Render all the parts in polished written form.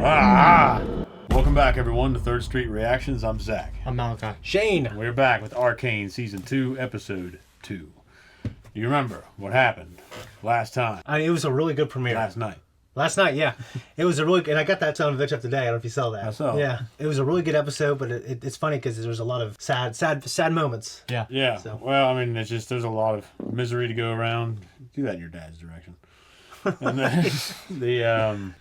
Welcome back, everyone, to Third Street Reactions. I'm Zach. I'm Malachi. Shane. We're back with Arcane Season 2, Episode 2. You remember what happened last time? It was a really good premiere. Last night, yeah. It was a really good, and I got that sound of up today. I don't know if you saw that. I saw. Yeah. It was a really good episode, but it's funny because there's a lot of sad moments. Yeah. Yeah. So. Well, I mean, it's just, there's a lot of misery to go around. Do that in your dad's direction. And then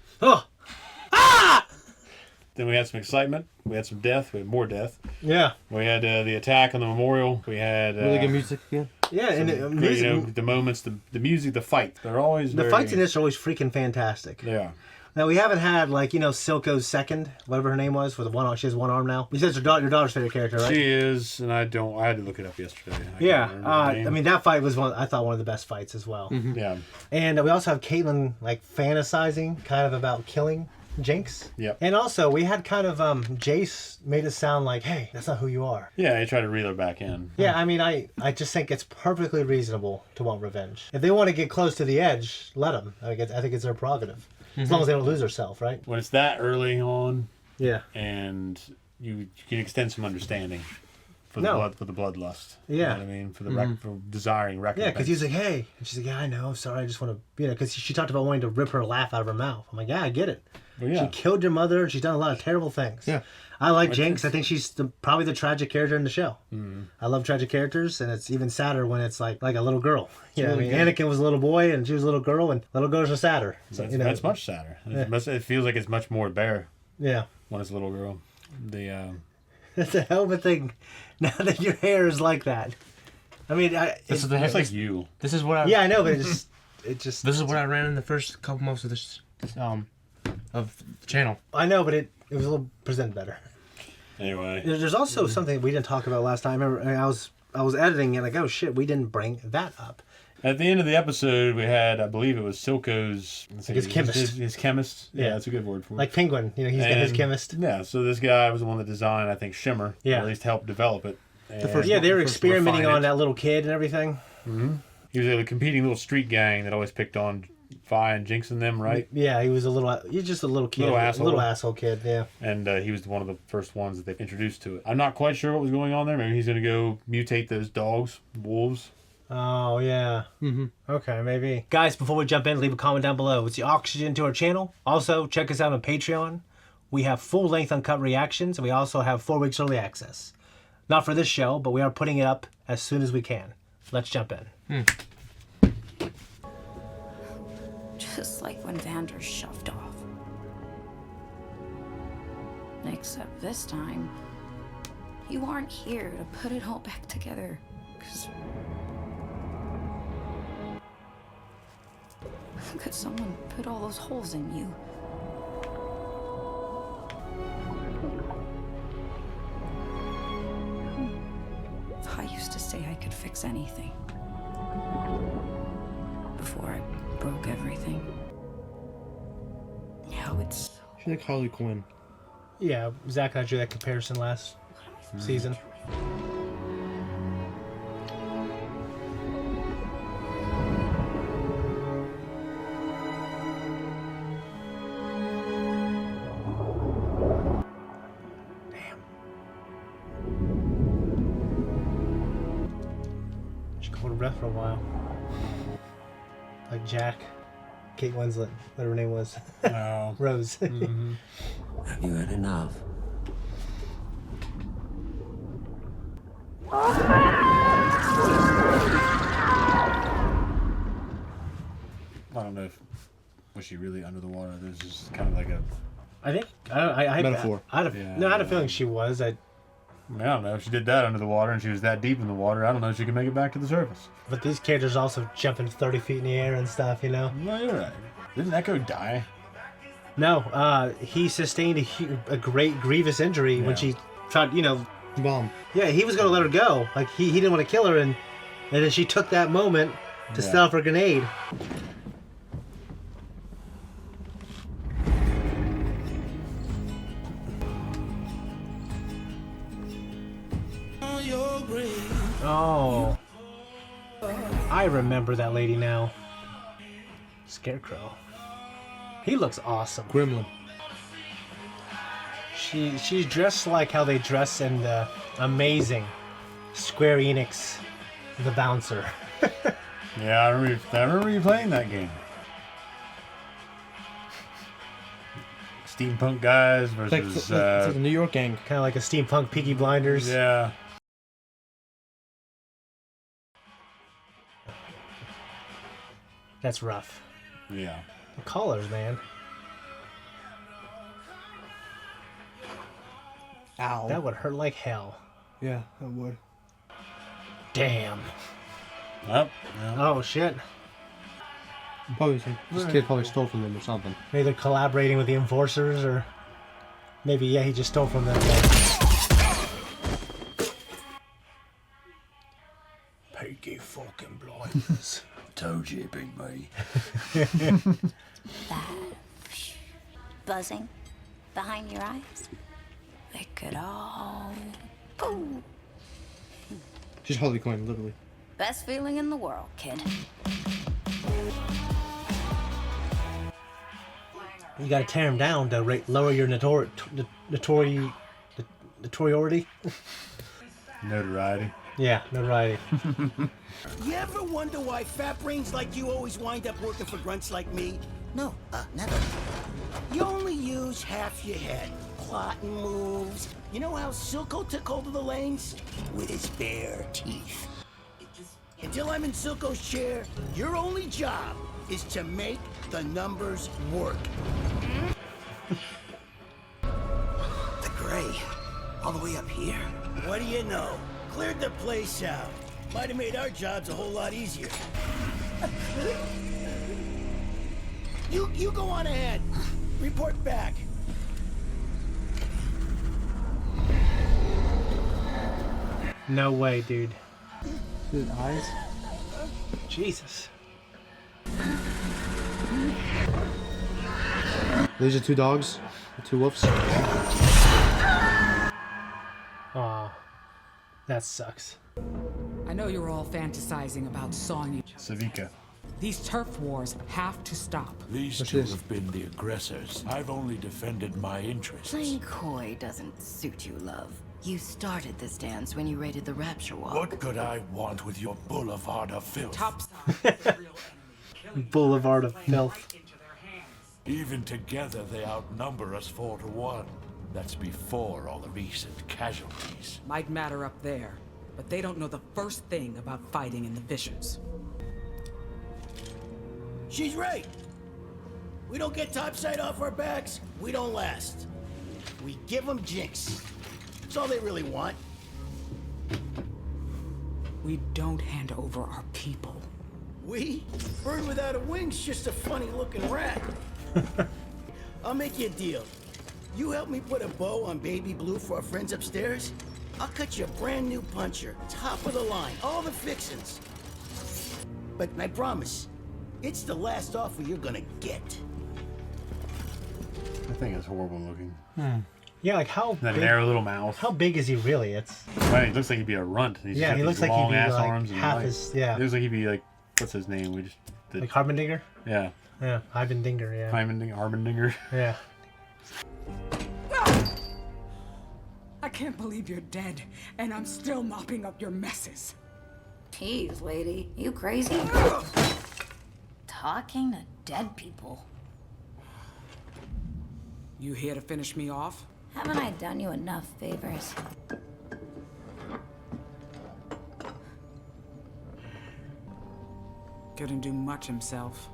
Then we had some excitement. We had some death. We had more death. Yeah. We had the attack on the memorial. We had really good music again. Yeah, and the moments, the music, the fight. They're always the fights in this are always freaking fantastic. Yeah. Now we haven't had Silco's second, whatever her name was, with the one arm. She has one arm now. You said it's your daughter's favorite character, right? She is, and I had to look it up yesterday. I mean that fight was one of the best fights as well. Mm-hmm. Yeah. And we also have Caitlyn fantasizing kind of about killing Jinx. Yep. And also we had kind of Jayce made it sound like, hey, that's not who you are. Yeah, he tried to reel her back in. Yeah, I mean I just think it's perfectly reasonable to want revenge. If they want to get close to the edge, let them. I think it's their prerogative. As long as they don't lose herself, right? When it's that early on, yeah, and you can extend some understanding for the bloodlust. Yeah, you know what I mean, for desiring recompense. Yeah, because he's like, hey, and she's like, yeah, I know, sorry, I just want to, because she talked about wanting to rip her laugh out of her mouth. I'm like, yeah, I get it. Well, yeah. She killed your mother, and she's done a lot of terrible things. Yeah. I like Jinx. I think she's probably the tragic character in the show. Mm-hmm. I love tragic characters, and it's even sadder when it's like a little girl. Yeah, I mean, Anakin was a little boy, and she was a little girl, and little girls are sadder. So, that's much sadder. Yeah. It feels like it's much more bare. Yeah. When it's a little girl. That's a hell of a thing. Now that your hair is like that. I mean, it's like you. This is what I. Yeah, I know, but it just. This is what I ran in the first couple months of this of the channel. I know, but it was a little presented better. Anyway, there's also something we didn't talk about last time. I remember I was editing and like, oh shit, we didn't bring that up. At the end of the episode, we had, I believe it was Silco's... His chemist. His chemist. Yeah, that's a good word for it. Like Penguin, he's got his chemist. Yeah, so this guy was the one that designed, I think, Shimmer. Yeah. Or at least helped develop it. They were experimenting on that little kid and everything. Mm-hmm. He was a competing little street gang that always picked on Vi and Jinx and them, right? Yeah, he's just a little kid. Little asshole kid, yeah. And he was one of the first ones that they introduced to it. I'm not quite sure what was going on there. Maybe he's going to go mutate those dogs, wolves. Oh, yeah. Mm-hmm. Okay, maybe. Guys, before we jump in, leave a comment down below. It's the oxygen to our channel. Also, check us out on Patreon. We have full-length uncut reactions, and we also have 4 weeks early access. Not for this show, but we are putting it up as soon as we can. Let's jump in. Just like when Vander shoved off. Except this time, you aren't here to put it all back together. Could someone put all those holes in you? I used to say I could fix anything. Before I broke everything. Now it's... She's like Harley Quinn. Yeah, Zach and I drew that comparison last season. Breath for a while. Like Jack, Kate Winslet, whatever her name was. Oh. Rose. Mm-hmm. Have you had enough? I don't know if was she really under the water. There's just kind of like a. I think I metaphor. I had a feeling she was. I don't know if she did that under the water and she was that deep in the water. I don't know if she could make it back to the surface. But these characters also jumping 30 feet in the air and stuff, No, you're right. Didn't Ekko die? No, he sustained a great grievous injury when she tried, Bomb. Yeah, he was going to let her go. Like, he didn't want to kill her, and then she took that moment to set off her grenade. Oh. I remember that lady now. Scarecrow. He looks awesome. Gremlin. She's dressed like how they dress in the amazing Square Enix The Bouncer. Yeah, I remember you playing that game. Steampunk guys versus It's like the New York gang. Kind of like a steampunk Peaky Blinders. yeah. That's rough. Yeah. The colors, man. Ow. That would hurt like hell. Yeah, that would. Damn. Yep. Yeah. Oh shit. Probably this kid probably stole from them or something. Maybe they're collaborating with the enforcers, or maybe he just stole from them. Peaky fucking blinders. Told you, big buddy. That buzzing behind your eyes. It could all. Boom. Just hold the coin, literally. Best feeling in the world, kid. You gotta tear him down to lower your notoriety. Notoriety. Yeah, notoriety. You ever wonder why fat brains like you always wind up working for grunts like me? No, never. You only use half your head. Plotting moves. You know how Silco took hold of the lanes? With his bare teeth. Until I'm in Silco's chair, your only job is to make the numbers work. The gray. All the way up here? What do you know? Cleared the place out. Might have made our jobs a whole lot easier. You go on ahead. Report back. No way, dude. His eyes? Jesus. These are two dogs, two wolves. Aw. That sucks. I know you're all fantasizing about sawing each other. Savika. These turf wars have to stop. These What's two this? have been the aggressors. I've only defended my interests. Playing coy doesn't suit you, love. You started this dance when you raided the Rapture Walk. What could I want with your boulevard of filth? Topside. Boulevard of Filth. Even together, they outnumber us 4-1. That's before all the recent casualties. Might matter up there, but they don't know the first thing about fighting in the Fissures. She's right. We don't get topside off our backs, we don't last. We give them Jinx. That's all they really want. We don't hand over our people. We? Bird without a wing's just a funny-looking rat. I'll make you a deal. You help me put a bow on Baby Blue for our friends upstairs, I'll cut you a brand new puncher, top of the line, all the fixins'. But I promise, it's the last offer you're gonna get. That thing is horrible looking. Yeah, like how That big, narrow little mouth. how big is he really? It's Right, he looks like he'd be a runt. He's Yeah, got he these looks like he'd long be, ass like, arms and half like, his- yeah. He looks like he'd be like, what's his name? We just did. like Harbinger. Yeah, Yeah, Harbinger. Yeah. Harbinger. Yeah. I can't believe you're dead, and I'm still mopping up your messes. Jeez, lady, you crazy? Talking to dead people. You here to finish me off? Haven't I done you enough favors? Couldn't do much himself.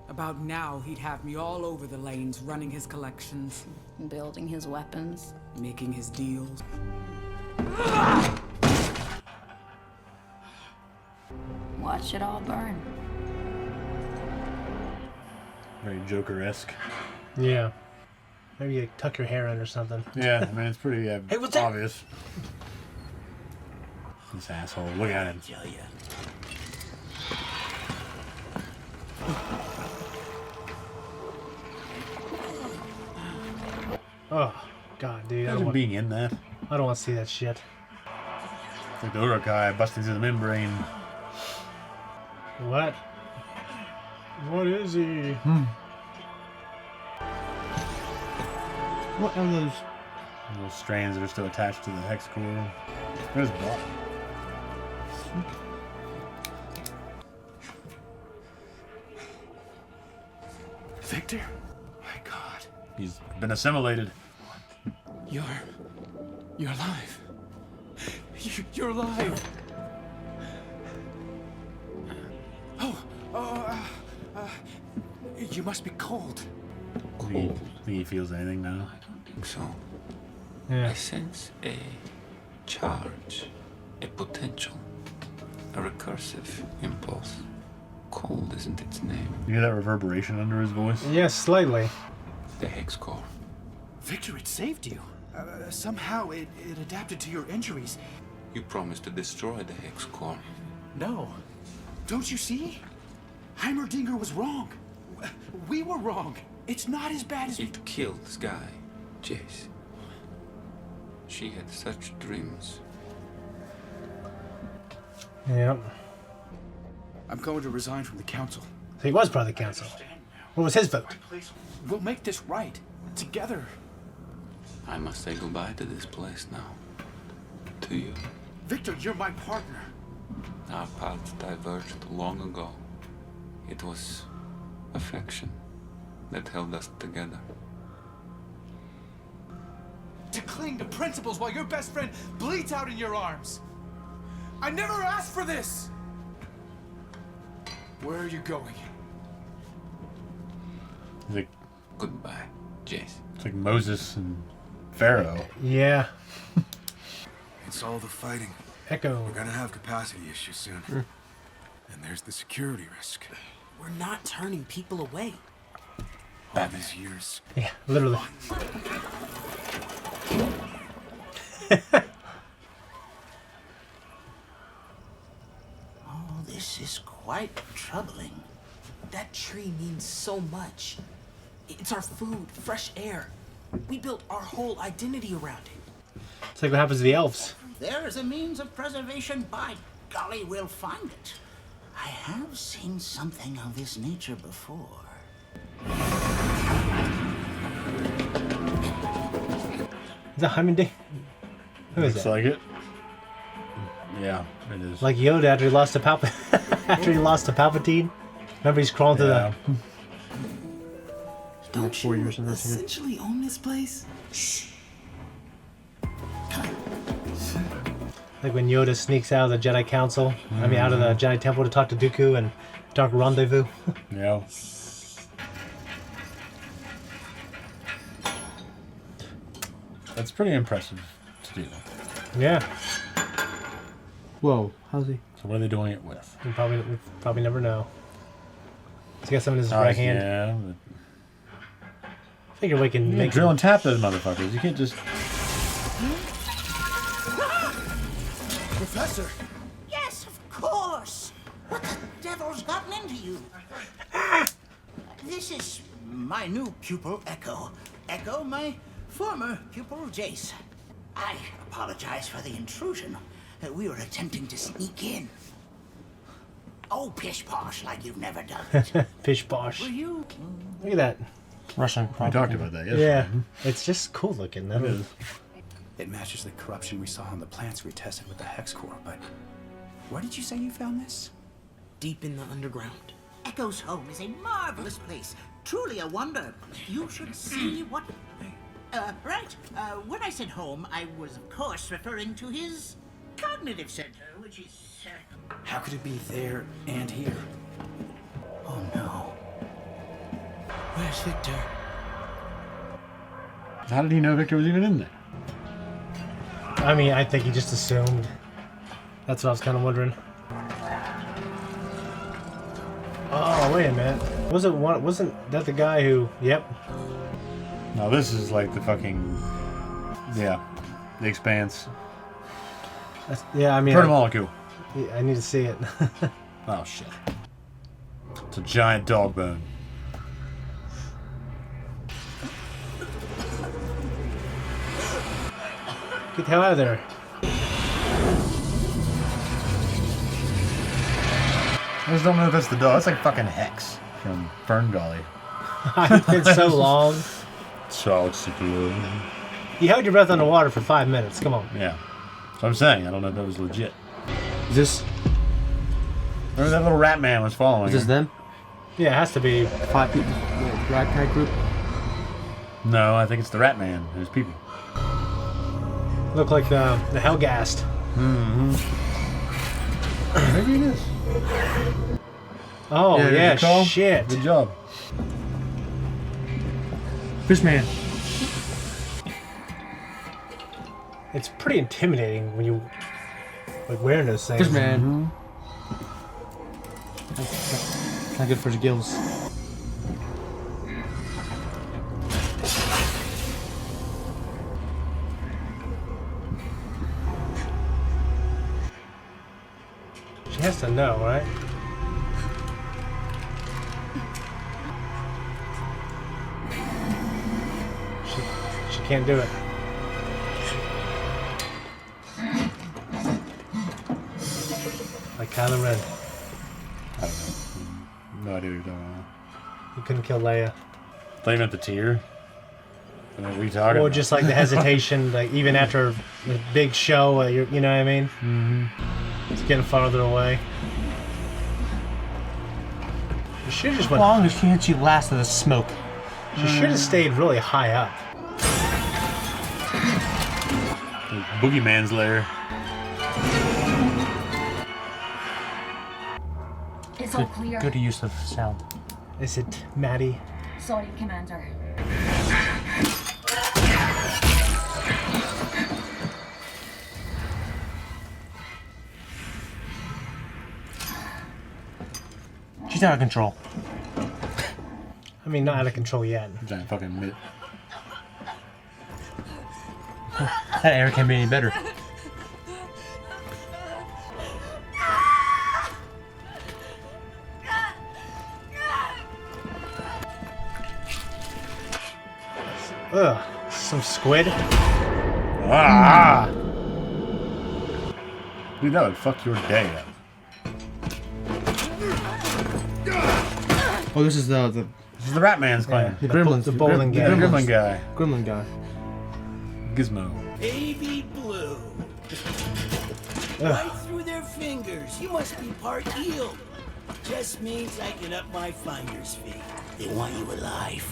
About now, he'd have me all over the lanes, running his collections, Building his weapons. making his deals. Watch it all burn. Very Joker-esque. Yeah. Maybe you tuck your hair in or something. Yeah, I mean, it's pretty Hey, what's that? obvious. This asshole. Look at him. Tell ya. Oh, God, dude. I Imagine don't being in that. want to see that shit. It's like the Urukai busting through the membrane. What? What is he? What are those Little strands that are still attached to the hex core. There's Bob. Viktor? My God. He's been assimilated. You're alive. You're alive. You must be cold. Think he feels anything now? I don't think so. Yeah. I sense a charge, a potential, a recursive impulse. Cold isn't its name. You hear that reverberation under his voice? Yes, slightly. The hex core. Viktor, it saved you. Somehow it adapted to your injuries. You promised to destroy the hex core. No. Don't you see? Heimerdinger was wrong. We were wrong. It's not as bad as It killed Sky, Jayce. She had such dreams. Yep. I'm going to resign from the council. So he was part of the council. What was his vote? We'll make this right. Together. I must say goodbye to this place now. To you. Viktor, you're my partner. Our paths diverged long ago. It was affection that held us together. To cling to principles while your best friend bleeds out in your arms. I never asked for this. Where are you going? He's like, Goodbye, Jayce. it's like Moses and Pharaoh. Yeah. It's all the fighting. Ekko. We're gonna have capacity issues soon. And there's the security risk. We're not turning people away. All these years. Yeah, literally. Oh, this is quite troubling. That tree means so much. It's our food, fresh air. We built our whole identity around it. It's like what happens to the elves. There is a means of preservation. By golly, we'll find it. I have seen something of this nature before. Is that Hyman? Who is Looks that? like it. Yeah, it is. Like Yoda after he lost to Palpatine. Remember he's crawling through Yeah. the... Don't 4 you years in this here. essentially own this place? Shh. Like when Yoda sneaks out of the Jedi Council. I mean, out of the Jedi Temple to talk to Dooku and Dark Rendezvous. Yeah. That's pretty impressive to do. Yeah. Whoa, how's he? So what are they doing it with? We probably never know. He's got some in his right hand. Yeah. I figure we can You make drill and tap those motherfuckers. You can't just... Professor! Yes, of course! What the devil's gotten into you? This is my new pupil, Ekko. Ekko, my former pupil, Jayce. I apologize for the intrusion. We were attempting to sneak in. Oh, pish-posh, like you've never done it. Fish bosh. Were you? Look at that. Russian. We talked about that yesterday. Yeah. It's just cool looking. It is. It matches the corruption we saw in the plants we tested with the hex core, but where did you say you found this? Deep in the underground. Ekko's home is a marvelous place. Truly a wonder. You should see what... right. When I said home, I was, of course, referring to his cognitive center, which is... How could it be there and here? Oh, no. Where's Viktor? How did he know Viktor was even in there? I mean, I think he just assumed. That's what I was kind of wondering. Oh, wait a minute. Wasn't that the guy who... Yep. No, this is like the fucking... Yeah. The Expanse. Yeah, I mean... Protomolecule. I need to see it. Oh, shit. It's a giant dog bone. Get the hell out of there. I just don't know if that's the dog. That's like fucking Hex from Fern Gully. It's been so long. Toxic. You held your breath underwater for 5 minutes. Come on. Yeah. So I'm saying, I don't know if that was legit. Is this? Remember that little rat man was following Is this her? them? Yeah, it has to be. 5 people. The rat pack group. No, I think it's the rat man. There's people. Look like the Hellgast. Mm-hmm. Maybe it is. Oh, yeah, good call. shit. Good job. Fishman. It's pretty intimidating when you like wearing those things. Fishman. That's not good for his gills. She has to know, right? She can't do it. Like Kylo Ren. I don't know. No idea what you're talking about. He couldn't kill Leia. Thought you meant the tear. What are you talking Or about? just like the hesitation, like even after the big show, you know what I mean? Mm-hmm. It's getting farther away. You should have just How went. long can she last in the smoke? She should have stayed really high up. Boogeyman's lair. It's all clear. Good use of sound. Is it Maddie? Sorry, Commander. She's out of control. I mean, not out of control yet. Giant fucking mitt. That air can't be any better. Ugh, some squid. Ah! Dude, that would fuck your day up. Oh, this is the This is the rat man's clan. the gremlins. The bowling The guy. gremlin guy. Gremlin guy. Gizmo. Baby Blue. Right through their fingers. You must be part eel. Just means I can up my finder's fee. They want you alive.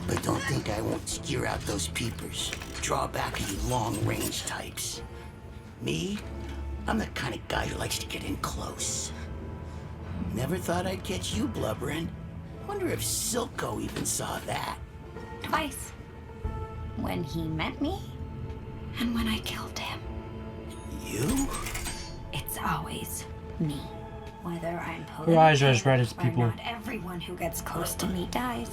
But don't think I won't steer out those peepers. Draw back you long-range types. Me? I'm the kind of guy who likes to get in close. Never thought I'd catch you blubbering. Wonder if Silco even saw that. Twice. When he met me, and when I killed him. You? It's always me. Whether I'm Her eyes are as red as or people. not everyone who gets close to me dies.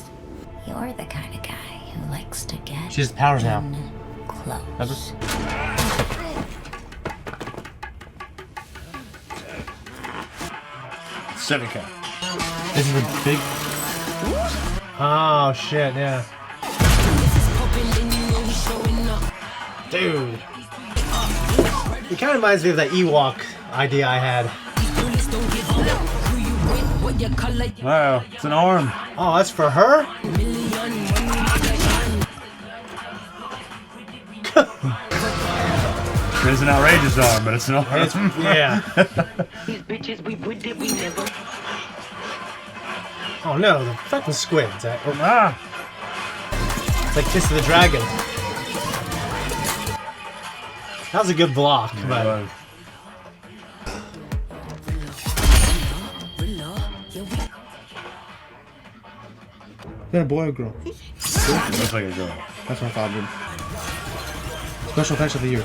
You're the kind of guy who likes to get She has powers now. close. Remember? Seneca. This is the big. Oh shit, yeah. Dude. It kind of reminds me of that Ewok idea I had. Wow, it's an arm. Oh, that's for her? It's an outrageous arm, but it's an arm. Yeah. Oh no, the fucking squids. Ah! It's like Kiss of the Dragon. That was a good block, but Is that a boy or girl? Looks like a girl. That's what I thought, dude. Special effects of the year.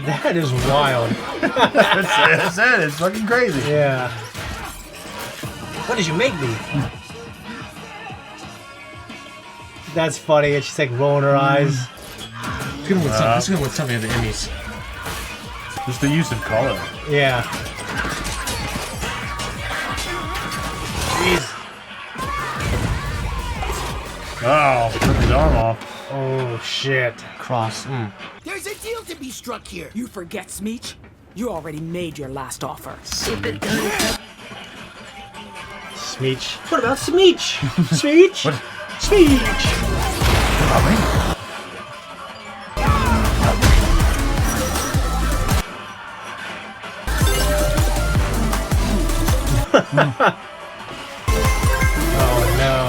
that is wild. That's it. It's fucking crazy. Yeah. What did you make me? That's funny. And she's like rolling her eyes. It's gonna win something of the Emmys. Just the use of color. Yeah. Jeez. Oh, took his arm off. Oh shit. Cross. There's a deal to be struck here. You forget, Smeech? You already made your last offer. Smeech. What about Smeech? Smeech? Smeech. Oh no.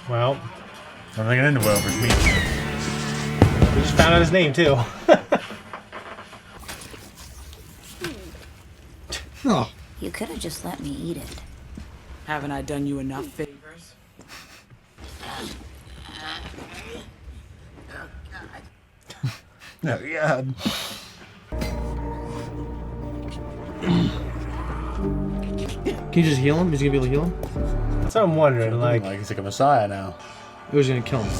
Well, I'm thinking into well for speech. we just found out his name too. Oh. You could have just let me eat it. Haven't I done you enough favors? No, yeah. Can you just heal him? Is he gonna be able to heal him? That's what I'm wondering. Like, he's like a messiah now. Or is he gonna kill him?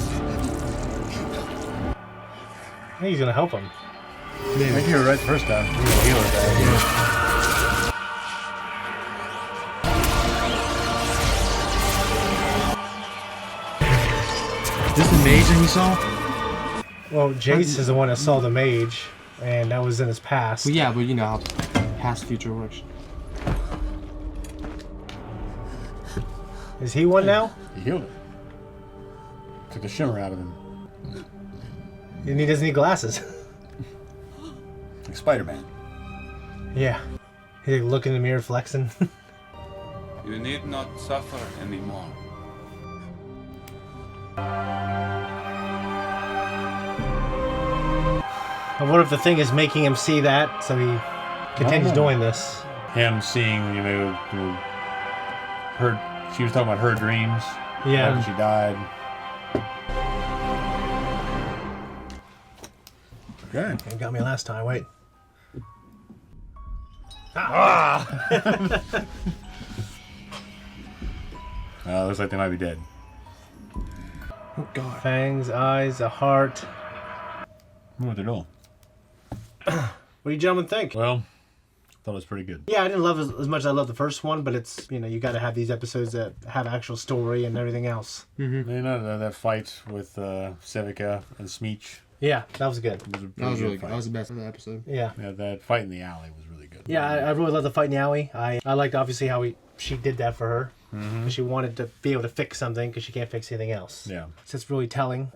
I think he's gonna help him. I think you were right the first time. He's a healer guy. Is this the mage that he saw? Well, Jayce is the one that saw the mage, and that was in his past. Well, yeah, but you know how past future works. Is he one now? He healed it. Took the shimmer out of him. And he doesn't need glasses. Like Spider-Man. Yeah. He look in the mirror flexing. You need not suffer anymore. I wonder if the thing is making him see that, so he continues doing this. Him seeing, her. She was talking about her dreams. Yeah. After she died. Okay. It got me last time. Wait. Looks like they might be dead. Oh god. Fangs, eyes, a heart. I wonder what they're doing. What do you gentlemen think? Well, thought it was pretty good. Yeah, I didn't love as much as I love the first one, but it's, you got to have these episodes that have actual story and everything else. Mm-hmm. That fight with Sevica and Smeech. Yeah, that was good. That was really good. That was the best of the episode. Yeah. Yeah, that fight in the alley was really good. Yeah, I really love the fight in the alley. I liked obviously how she did that for her. Mm-hmm. She wanted to be able to fix something because she can't fix anything else. Yeah. So it's really telling.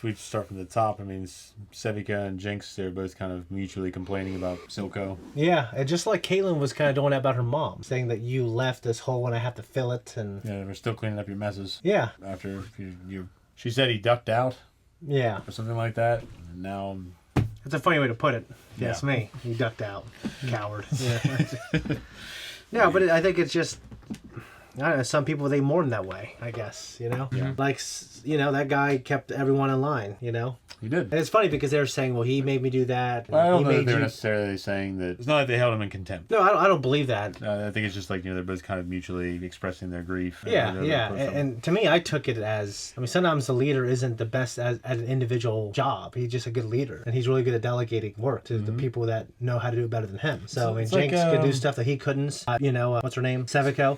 We start from the top. I mean, Sevica and Jinx, they're both kind of mutually complaining about Silco. Yeah, and just like Caitlyn was kind of doing that about her mom, saying that you left this hole and I have to fill it. And yeah, we're still cleaning up your messes. Yeah. After she said he ducked out. Yeah. Or something like that. And now... That's a funny way to put it. If you Yeah. ask me. He ducked out. Coward. Yeah. No, but I think it's just... I don't know, some people, they mourn that way, I guess, Yeah. Like, that guy kept everyone in line, He did. And it's funny because they're saying, well, he made me do that. Well, I don't he know if made they were you... necessarily saying that... It's not like they held him in contempt. No, I don't believe that. I think it's just like, they're both kind of mutually expressing their grief. Yeah. And to me, I took it as... I mean, sometimes the leader isn't the best at an individual job. He's just a good leader. And he's really good at delegating work to the people that know how to do it better than him. So, I mean, Jinx could do stuff that he couldn't. What's her name? Sevica.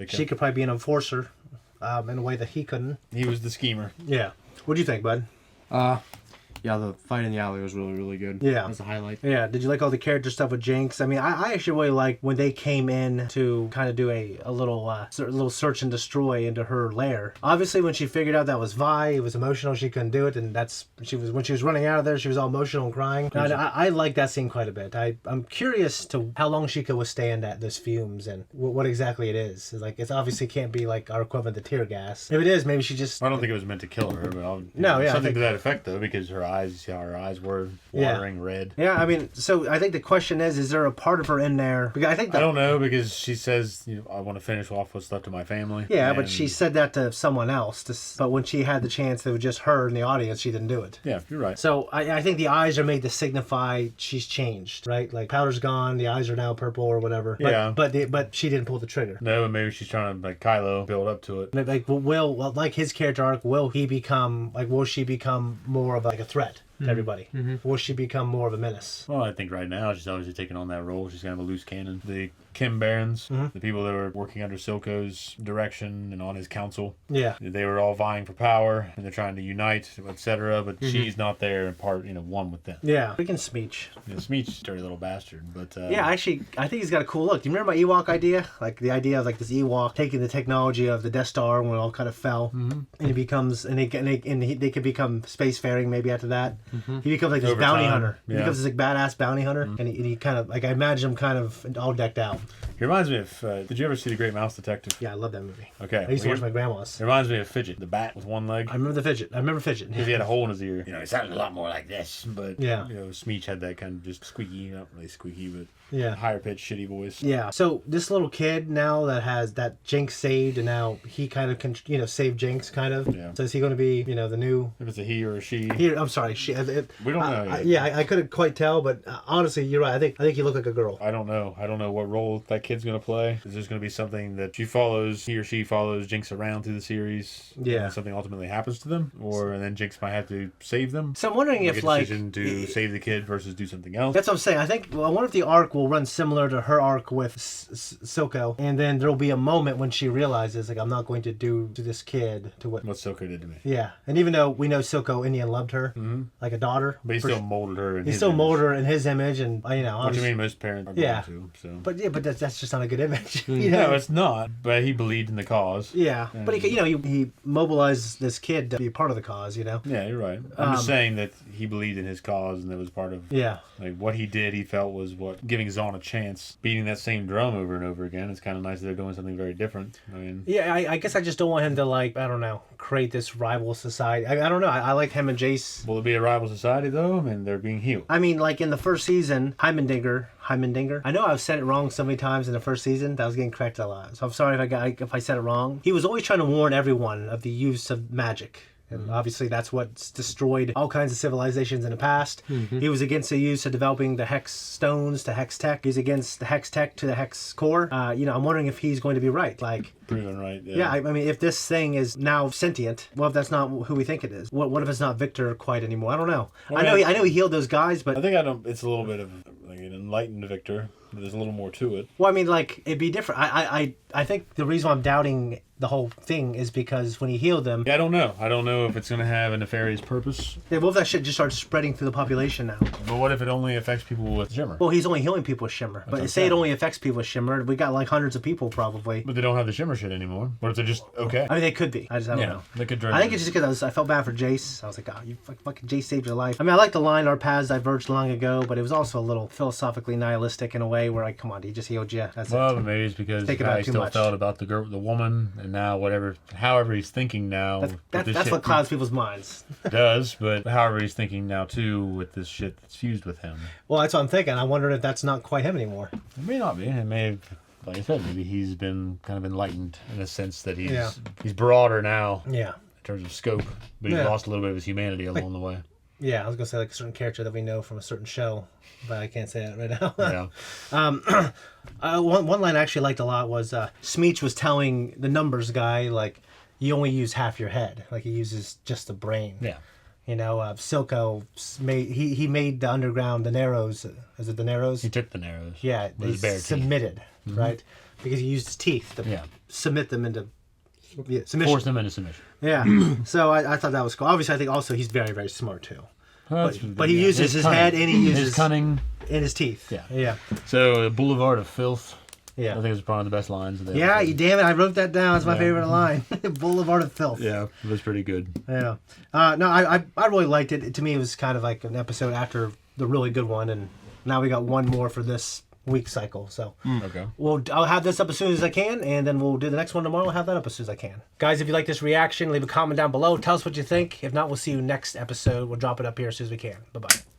She could probably be an enforcer in a way that he couldn't. He was the schemer. Yeah. What do you think, bud? Yeah, the fight in the alley was really, really good. Yeah. That's a highlight. Yeah. Did you like all the character stuff with Jinx? I mean, I actually really liked when they came in to kind of do a little search and destroy into her lair. Obviously, when she figured out that was Vi, it was emotional. She couldn't do it, and when she was running out of there, she was all emotional and crying. And I like that scene quite a bit. I'm curious to how long she could withstand those fumes and what exactly it is. Like, it obviously can't be like our equivalent to tear gas. If it is, maybe she just... I don't think it was meant to kill her, but something to that effect though, because her eyes, you see how her eyes were watering red. Yeah, I mean, so I think the question is there a part of her in there? Because I don't know, because she says, I want to finish off what's left of my family. Yeah, but she said that to someone else. But when she had the chance, that was just her in the audience, she didn't do it. Yeah, you're right. So I think the eyes are made to signify she's changed, right? Like, powder's gone, the eyes are now purple or whatever. But she didn't pull the trigger. No, but maybe she's trying to, like Kylo, build up to it. Like, like his character arc, will she become more of like a threat to everybody? Will she become more of a menace? Well, I think right now she's obviously taking on that role. She's kind of a loose cannon. The Kim Barons, the people that were working under Silco's direction and on his council. Yeah. They were all vying for power, and they're trying to unite, etc. But she's not there in part, one with them. Yeah. Freaking Smeech. Smeech's a dirty little bastard, but... yeah, actually, I think he's got a cool look. Do you remember my Ewok idea? Like, the idea of, like, this Ewok taking the technology of the Death Star when it all kind of fell, and he becomes... And they could become spacefaring maybe after that. He becomes, like, this Over bounty time, hunter. He yeah. becomes this, like, badass bounty hunter, and he kind of... Like, I imagine him kind of all decked out. He reminds me of... did you ever see The Great Mouse Detective? Yeah, I love that movie. Okay. I used to watch my grandma's. It reminds me of Fidget, the bat with one leg. I remember the Fidget. Because he had a hole in his ear. It sounded a lot more like this, but... Yeah. Smeech had that kind of just squeaky, not really squeaky, but... Yeah. Higher pitched, shitty voice. Yeah. So this little kid now that has that Jinx saved, and now he kind of can, save Jinx, kind of. Yeah. So is he going to be, the new? If it's a he or a she. I'm sorry, she. We don't know yet. I couldn't quite tell, but honestly, you're right. I think he looked like a girl. I don't know. I don't know what role that kid's going to play. Is this going to be something that he or she follows Jinx around through the series? Yeah. And something ultimately happens to them, and then Jinx might have to save them. So I'm wondering if a decision to save the kid versus do something else. That's what I'm saying. I wonder if the arc will run similar to her arc with Silco, and then there'll be a moment when she realizes, like, I'm not going to do to this kid to what Silco did to me. Yeah, and even though we know Silco Indian loved her like a daughter, but he still molded her. Molded her in his image, and What do you mean most parents are going to? So. But that's just not a good image. No, it's not. But he believed in the cause. Yeah, but he mobilized this kid to be a part of the cause. Yeah, you're right. I'm just saying that he believed in his cause, and that was part of like what he did. He felt was what giving Zahn a chance, beating that same drum over and over again. It's kind of nice that they're doing something very different. I mean, I guess I just don't want him to create this rival society. I don't know. I like him and Jayce. Will it be a rival society though? I mean, they're being healed. I mean, like in the first season, Heimendinger. I know I've said it wrong so many times in the first season that I was getting corrected a lot. So I'm sorry if I said it wrong. He was always trying to warn everyone of the use of magic. And obviously that's what's destroyed all kinds of civilizations in the past. He was against the use of developing the hex stones to hex tech. He's against the hex tech to the hex core. I'm wondering if he's going to be right. Like, proven right. Yeah, I mean, if this thing is now sentient, what if that's not who we think it is? What if it's not Viktor quite anymore? I don't know. I know he healed those guys, but I think it's a little bit of like an enlightened Viktor. There's a little more to it. Well, I mean, like, it'd be different. I think the reason I'm doubting the whole thing is because when he healed them... Yeah, I don't know. I don't know if it's going to have a nefarious purpose. Yeah, what if that shit just starts spreading through the population now? But what if it only affects people with Shimmer? Well, he's only healing people with Shimmer. But say it only affects people with Shimmer, we got like hundreds of people probably. But they don't have the Shimmer shit anymore. What if they're just okay? I mean, they could be. I don't know. They could I think it's just because I felt bad for Jayce. I was like, you fucking Jayce saved your life. I mean, I like the line, our paths diverged long ago, but it was also a little philosophically nihilistic in a way where, like, come on, he just healed you. That's but maybe it's because how he still felt about the girl, the woman, and now however he's thinking now. That's what clouds people's minds. Does, but however he's thinking now too with this shit that's fused with him. Well, that's what I'm thinking. I wonder if that's not quite him anymore. It may not be. It may have, like I said, maybe he's been kind of enlightened in a sense that he's broader now. Yeah. In terms of scope, but he's lost a little bit of his humanity along the way. Yeah, I was gonna say like a certain character that we know from a certain show, but I can't say that right now. Yeah. One line I actually liked a lot was Smeech was telling the numbers guy, like, you only use half your head. Like, he uses just the brain. Yeah. Silco made the underground, the Narrows. Is it the Narrows? He took the Narrows. Yeah, they submitted, right? Because he used his teeth to submit them into submission. Force them into submission. Yeah. So I thought that was cool. Obviously, I think also he's very, very smart too. But he uses his head and he uses his cunning and his teeth. Yeah. So Boulevard of Filth. Yeah. I think it's probably the best lines of the Yeah, episode. damn it, I wrote that down. It's my favorite line. Boulevard of Filth. Yeah, it was pretty good. Yeah. No, I really liked it. To me, it was kind of like an episode after the really good one, and now we got one more for this week cycle. So okay. I'll have this up as soon as I can, and then we'll do the next one tomorrow. I'll have that up as soon as I can. Guys, if you like this reaction, leave a comment down below. Tell us what you think. If not, we'll see you next episode. We'll drop it up here as soon as we can. Bye-bye.